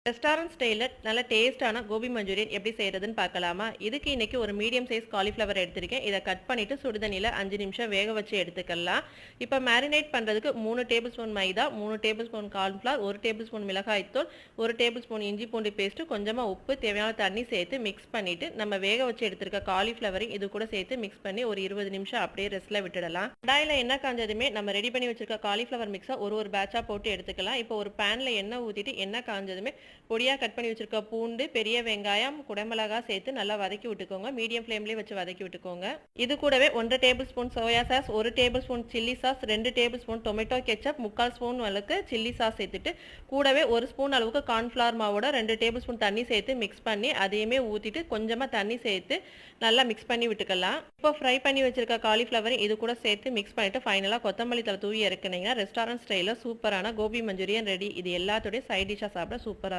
Restaurant ஸ்டைலில் நல்ல டேஸ்டான கோபி மஞ்சூரியன் எப்படி செய்கிறதுன்னு பார்க்கலாமா? இதுக்கு இன்றைக்கி ஒரு மீடியம் சைஸ் காலிஃப்ளவர் எடுத்திருக்கேன். இதை கட் பண்ணிவிட்டு சுடுதண்ணியில் 5 நிமிஷம் வேக வச்சு எடுத்துக்கலாம். இப்போ மேரினேட் பண்ணுறதுக்கு 3 டேபிள் ஸ்பூன் மைதா, 3 table spoon cornflour, 1 table spoon மிளகாய்த்தூள், 1 டேபிள் ஸ்பூன் இஞ்சி பூண்டு பேஸ்ட்டு, கொஞ்சமாக உப்பு, தேவையான தண்ணி சேர்த்து மிக்ஸ் பண்ணிவிட்டு நம்ம வேக வச்சு எடுத்திருக்க காலிஃப்ளவரையும் இது கூட சேர்த்து மிக்ஸ் பண்ணி ஒரு 20 நிமிஷம் அப்படியே ரெஸ்ட்டில் விட்டுடலாம். கடாயில் எண்ணெய் காஞ்சதுமே நம்ம ரெடி பண்ணி வச்சிருக்க காலிஃப்ளவர் மிக்ஸை ஒரு பேட்சாக போட்டு எடுத்துக்கலாம். இப்போ ஒரு பேனில் எண்ணெய் ஊற்றிட்டு எண்ணெய் காஞ்சதுமே பொடியாக கட் பண்ணி வச்சிருக்க பூண்டு, பெரிய வெங்காயம், குடமிளகாய் சேர்த்து நல்லா வதக்கி விட்டுக்கோங்க. மீடியம் ஃப்ளேம்லேயே வச்சு வதக்கி விட்டுக்கோங்க. இது கூடவே 1 table spoon soya sauce, 1 table spoon chilli sauce, 2 table spoon tomato ketchup, 3/4 spoon அளவுக்கு சில்லி சாஸ் சேர்த்துட்டு கூடவே 1 ஸ்பூன் அளவுக்கு கார்ன்ஃப்ளவர் மாவோட 2 டேபிள் ஸ்பூன் தண்ணி சேர்த்து மிக்ஸ் பண்ணி அதையுமே ஊற்றிட்டு கொஞ்சமாக தண்ணி சேர்த்து நல்லா மிக்ஸ் பண்ணி விட்டுக்கலாம். இப்போ ஃப்ரை பண்ணி வச்சிருக்க காலிஃப்ளவர் இது கூட சேர்த்து மிக்ஸ் பண்ணிட்டு ஃபைனலாக கொத்தமல்லி தழை தூவி இறக்குனீங்கன்னா ரெஸ்டாரண்ட் ஸ்டைலில் சூப்பரான கோபி மஞ்சூரியன் ரெடி. இது எல்லாத்தோடய சைட் டிஷ்ஷாக சாப்பிட சூப்பராக